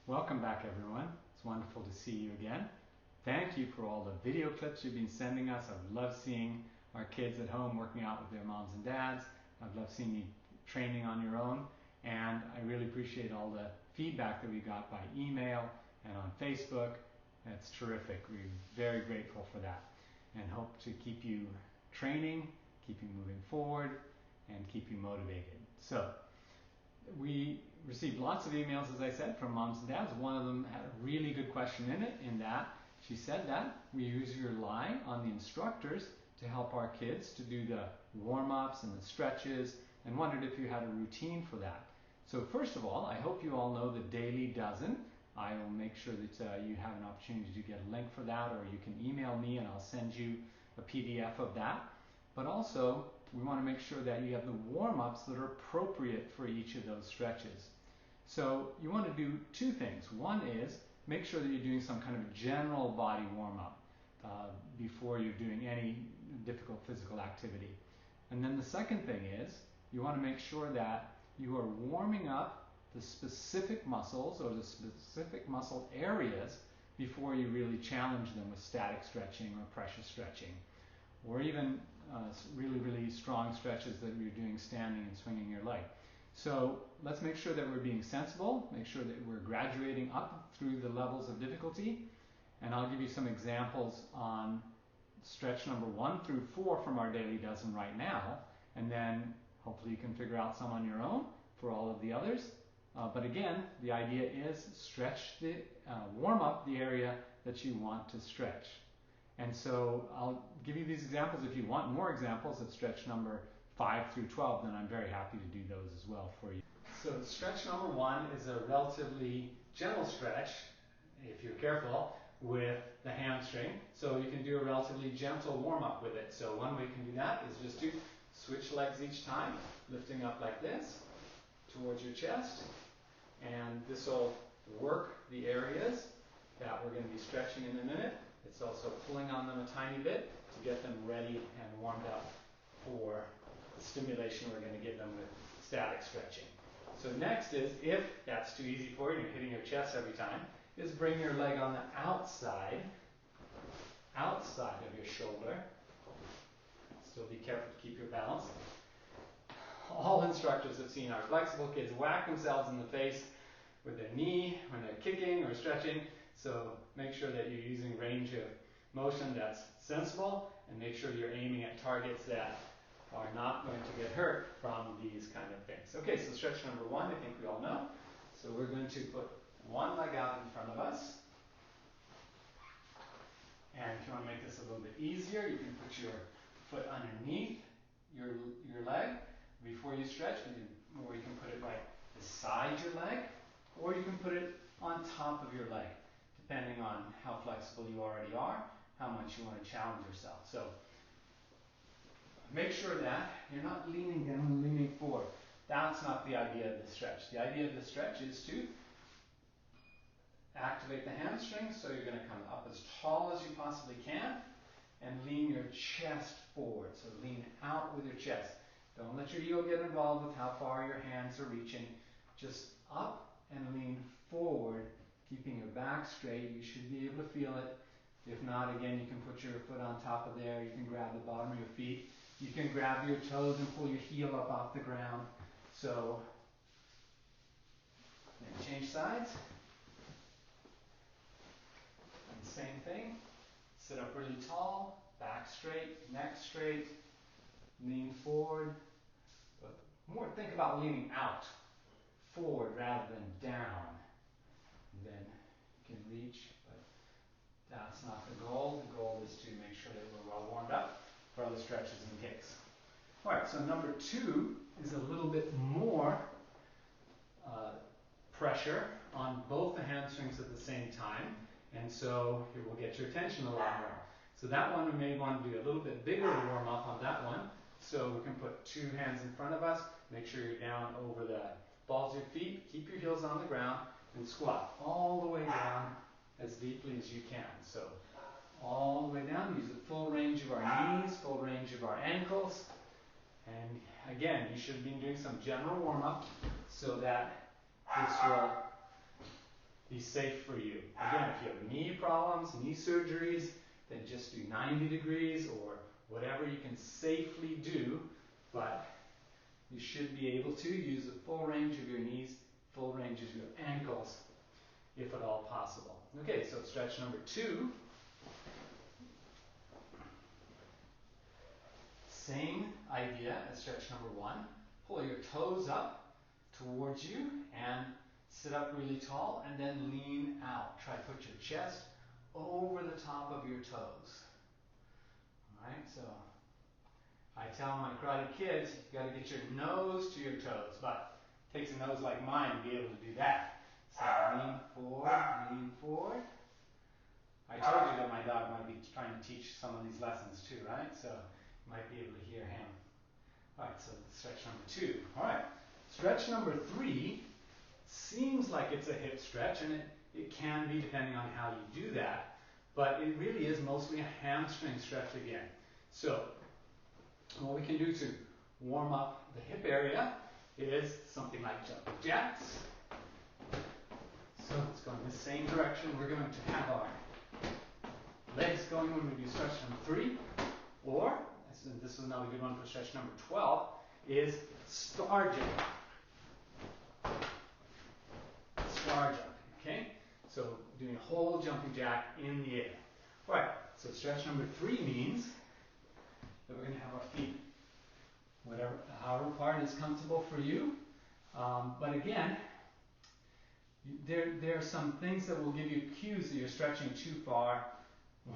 Welcome back, everyone. It's wonderful to see you again. Thank you for all the video clips you've been sending us. I've loved seeing our kids at home working out with their moms and dads. I've loved seeing you training on your own. And I really appreciate all the feedback that we got by email and on Facebook. That's terrific. We're very grateful for that and hope to keep you training, keep you moving forward, and keep you motivated. So, we received lots of emails, as I said, from moms and dads. One of them had a really good question in it, in that she said that we usually rely on the instructors to help our kids to do the warm-ups and the stretches, and wondered if you had a routine for that. So first of all, I hope you all know the Daily Dozen. I will make sure that you have an opportunity to get a link for that, or you can email me and I'll send you a PDF of that. But also, we want to make sure that you have the warm-ups that are appropriate for each of those stretches. So you want to do two things. One is make sure that you're doing some kind of general body warm-up before you're doing any difficult physical activity. And then the second thing is you want to make sure that you are warming up the specific muscles or the specific muscle areas before you really challenge them with static stretching or pressure stretching, or even really strong stretches that you're doing standing and swinging your leg. So let's make sure that we're being sensible, make sure that we're graduating up through the levels of difficulty, and I'll give you some examples on stretch number 1 through 4 from our Daily Dozen right now, and then hopefully you can figure out some on your own for all of the others. But again, the idea is warm up the area that you want to stretch. And so I'll give you these examples. If you want more examples of stretch number 5 through 12, then I'm very happy to do those as well for you. So stretch number 1 is a relatively gentle stretch, if you're careful, with the hamstring. So you can do a relatively gentle warm-up with it. So one way you can do that is just to switch legs each time, lifting up like this towards your chest. And this will work the areas that we're going to be stretching in a minute. It's also pulling on them a tiny bit to get them ready and warmed up for the stimulation we're going to give them with static stretching. So next is, if that's too easy for you and you're hitting your chest every time, is bring your leg on the outside of your shoulder. Still be careful to keep your balance. All instructors have seen our flexible kids whack themselves in the face with their knee when they're kicking or stretching. So make sure that you're using range of motion that's sensible, and make sure you're aiming at targets that are not going to get hurt from these kind of things. Okay, so stretch number 1, I think we all know. So we're going to put one leg out in front of us. And if you want to make this a little bit easier, you can put your foot underneath your leg before you stretch, or you can put it right beside your leg, or you can put it on top of your leg, depending on how flexible you already are, how much you want to challenge yourself. So make sure that you're not leaning down and leaning forward. That's not the idea of the stretch. The idea of the stretch is to activate the hamstrings, so you're going to come up as tall as you possibly can and lean your chest forward. So lean out with your chest. Don't let your ego get involved with how far your hands are reaching. Just up and lean forward, keeping your back straight. You should be able to feel it. If not, again, you can put your foot on top of there. You can grab the bottom of your feet. You can grab your toes and pull your heel up off the ground. So, then change sides. And same thing. Sit up really tall, back straight, neck straight, lean forward. But more think about leaning out, forward rather than down. And then you can reach, but that's not the goal. The goal is to make sure that we're well warmed up for other stretches and kicks. All right, so number 2 is a little bit more pressure on both the hamstrings at the same time, and so it will get your attention a lot more. So that one, we may want to do a little bit bigger warm up on that one. So we can put 2 hands in front of us, make sure you're down over the balls of your feet, keep your heels on the ground, and squat all the way down as deeply as you can. So all the way down, use the full range of our knees, full range of our ankles. And again, you should be doing some general warm-up so that this will be safe for you. Again, if you have knee problems, knee surgeries, then just do 90 degrees or whatever you can safely do, but you should be able to use the full range of your knees, full range of your ankles, if at all possible. Okay, so stretch number 2. Same idea as stretch number 1. Pull your toes up towards you and sit up really tall and then lean out. Try to put your chest over the top of your toes. Alright, so I tell my karate kids, you've got to get your nose to your toes, but it takes a nose like mine to be able to do that. So lean forward. I told you that my dog might be trying to teach some of these lessons too, right? So you might be able to hear him. Alright, so stretch number 2. Alright, stretch number 3 seems like it's a hip stretch, and it can be depending on how you do that, but it really is mostly a hamstring stretch again. So what we can do to warm up the hip area is something like jumping jacks. So let's go in the same direction. We're going to have our legs going when we do stretch number 3, or, this is another good one for stretch number 12, is star jump. Star jump, okay? So doing a whole jumping jack in the air. Alright, so stretch number 3 means that we're going to have our feet however far is comfortable for you. But again, there are some things that will give you cues that you're stretching too far.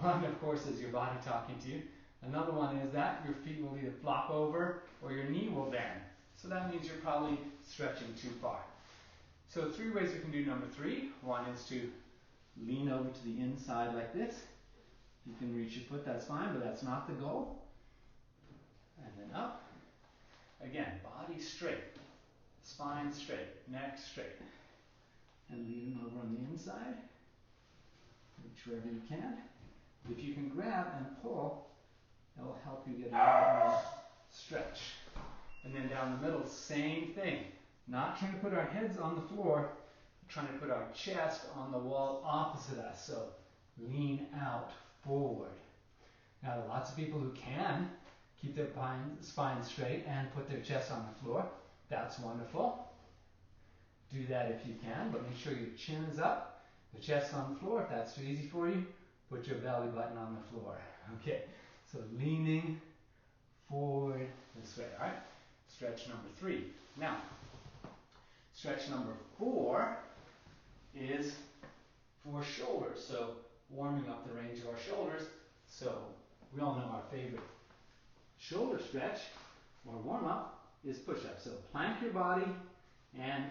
One, of course, is your body talking to you. Another one is that your feet will either flop over or your knee will bend. So that means you're probably stretching too far. So 3 ways we can do number 3. One is to lean over to the inside like this. You can reach your foot, that's fine, but that's not the goal. And then up. Again, body straight, spine straight, neck straight. And lean over on the inside. Reach wherever you can. If you can grab and pull, that will help you get a little more stretch. And then down the middle, same thing. Not trying to put our heads on the floor, trying to put our chest on the wall opposite us. So lean out forward. Now, there are lots of people who can keep their spine straight and put their chest on the floor. That's wonderful. Do that if you can, but make sure your chin is up, the chest on the floor. If that's too easy for you, put your belly button on the floor. Okay, so leaning forward this way, all right? Stretch number 3. Now, stretch number 4 is for shoulders. So warming up the range of our shoulders. So we all know our favorite shoulder stretch or warm up is push up. So plank your body and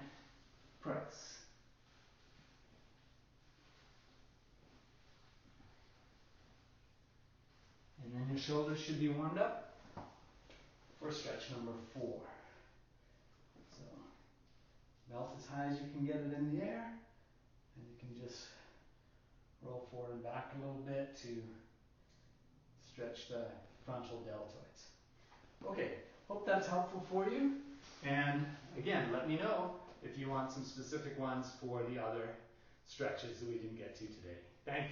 press. And then your shoulders should be warmed up for stretch number 4. So belt as high as you can get it in the air, and you can just roll forward and back a little bit to stretch the frontal deltoids. Okay, hope that's helpful for you. And again, let me know if you want some specific ones for the other stretches that we didn't get to today. Thank you.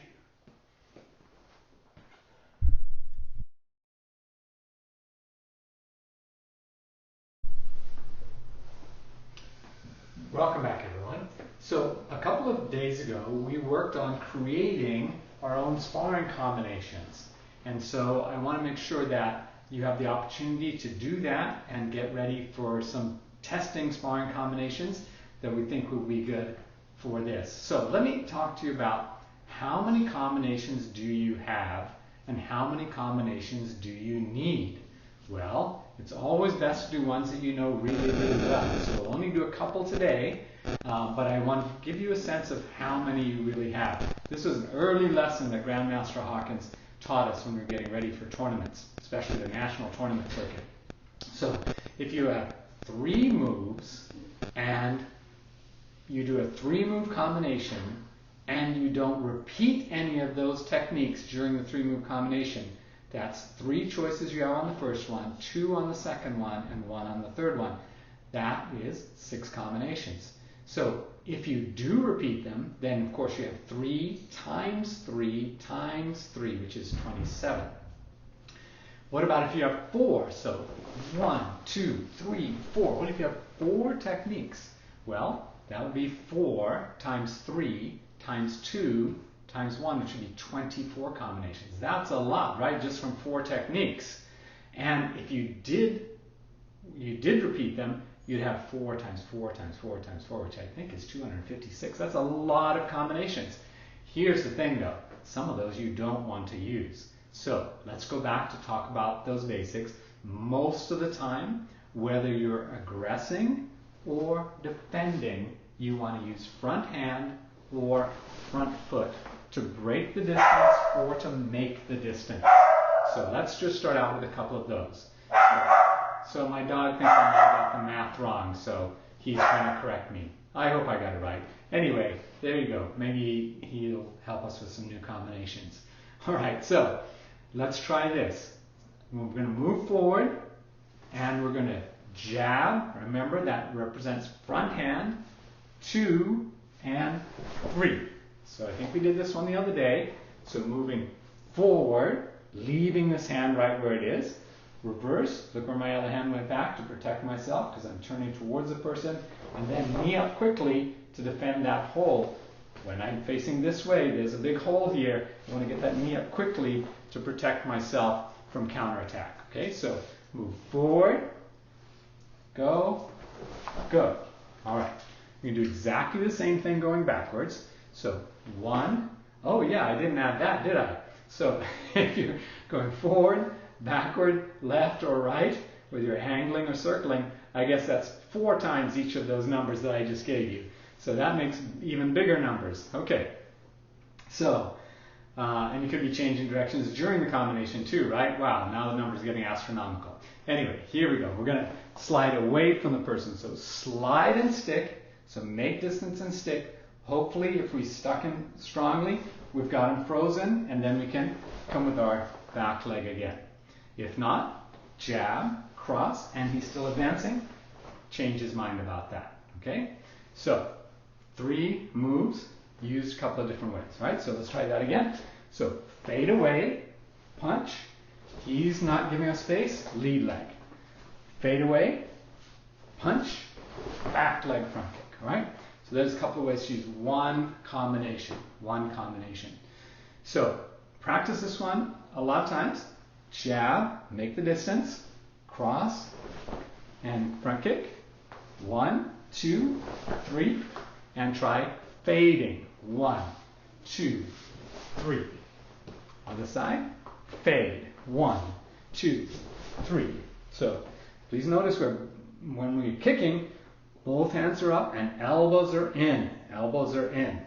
Welcome back, everyone. So a couple of days ago, we worked on creating our own sparring combinations. And so I want to make sure that you have the opportunity to do that and get ready for some testing sparring combinations that we think will be good for this. So let me talk to you about how many combinations do you have and how many combinations do you need? Well, it's always best to do ones that you know really, really well. So we'll only do a couple today, but I want to give you a sense of how many you really have. This was an early lesson that Grandmaster Hawkins taught us when we were getting ready for tournaments, especially the national tournament circuit. So if you have 3 moves and you do a 3-move combination and you don't repeat any of those techniques during the 3-move combination, that's 3 choices you have on the first one, 2 on the second one, and 1 on the third one. That is 6 combinations. So if you do repeat them, then of course you have 3 times 3 times 3, which is 27. What about if you have 4? So 1, 2, 3, 4. What if you have 4 techniques? Well, that would be 4 times 3 times 2 times 1, which would be 24 combinations. That's a lot, right? Just from 4 techniques. And if you did repeat them, you'd have 4 times 4 times 4 times 4, which I think is 256. That's a lot of combinations. Here's the thing though, some of those you don't want to use. So let's go back to talk about those basics. Most of the time, whether you're aggressing or defending, you want to use front hand or front foot to break the distance or to make the distance. So let's just start out with a couple of those. So my dog thinks I might have got the math wrong, so he's trying to correct me. I hope I got it right. Anyway, there you go. Maybe he'll help us with some new combinations. All right, so let's try this. We're going to move forward and we're going to jab. Remember, that represents front hand, 2 and 3. So I think we did this one the other day. So moving forward, leaving this hand right where it is. Reverse, look where my other hand went back to protect myself because I'm turning towards the person, and then knee up quickly to defend that hole. When I'm facing this way, there's a big hole here. I want to get that knee up quickly to protect myself from counterattack. Okay, so move forward, go, go. All right, we can do exactly the same thing going backwards. So 1, oh yeah, I didn't add that, did I? So if you're going forward, backward, left or right, whether you're angling or circling, I guess that's 4 times each of those numbers that I just gave you. So that makes even bigger numbers. Okay, so, and you could be changing directions during the combination too, right? Wow, now the number's getting astronomical. Anyway, here we go. We're going to slide away from the person. So slide and stick. So make distance and stick. Hopefully, if we stuck him strongly, we've got him frozen, and then we can come with our back leg again. If not, jab, cross, and he's still advancing, change his mind about that, okay? So, 3 moves used a couple of different ways, right? So let's try that again. So, fade away, punch, he's not giving us space, lead leg. Fade away, punch, back leg front kick, all right? So there's a couple of ways to use one combination. So, practice this one a lot of times. Jab, make the distance, cross, and front kick. 1, 2, 3, and try fading. 1, 2, 3. Other side, fade. 1, 2, 3. So please notice when we're kicking, both hands are up and elbows are in. Elbows are in.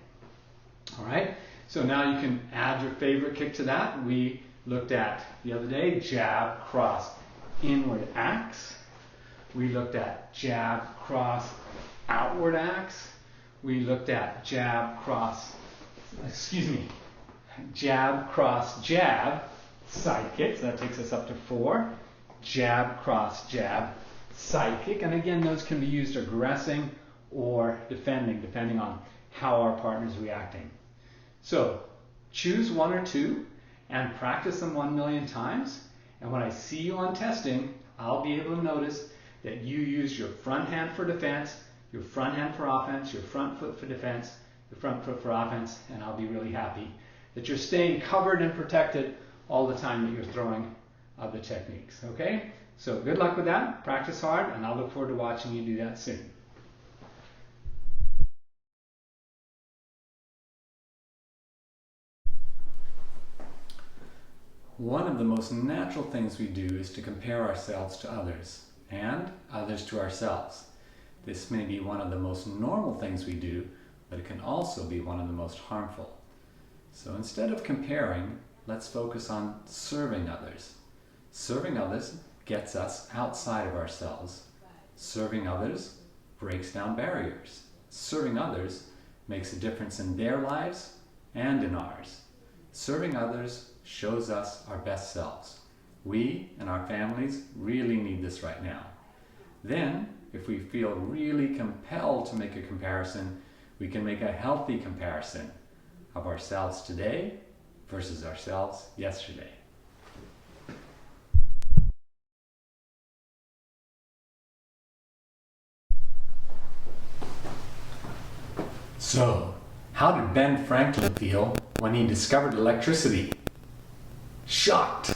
All right? So now you can add your favorite kick to that. We looked at the other day, jab, cross, inward axe. We looked at jab, cross, outward axe. We looked at jab, cross, jab, cross, jab, side kick. So that takes us up to 4. Jab, cross, jab, side kick. And again, those can be used aggressing or defending, depending on how our partner is reacting. So choose 1 or 2 and practice them 1 million times. And when I see you on testing, I'll be able to notice that you use your front hand for defense, your front hand for offense, your front foot for defense, your front foot for offense, and I'll be really happy that you're staying covered and protected all the time that you're throwing other techniques, okay? So good luck with that, practice hard, and I'll look forward to watching you do that soon. One of the most natural things we do is to compare ourselves to others, and others to ourselves. This may be one of the most normal things we do, but it can also be one of the most harmful. So instead of comparing, let's focus on serving others. Serving others gets us outside of ourselves. Serving others breaks down barriers. Serving others makes a difference in their lives and in ours. Serving others shows us our best selves. We and our families really need this right now. Then if we feel really compelled to make a comparison, we can make a healthy comparison of ourselves today versus ourselves yesterday. So, how did Ben Franklin feel when he discovered electricity? Shocked!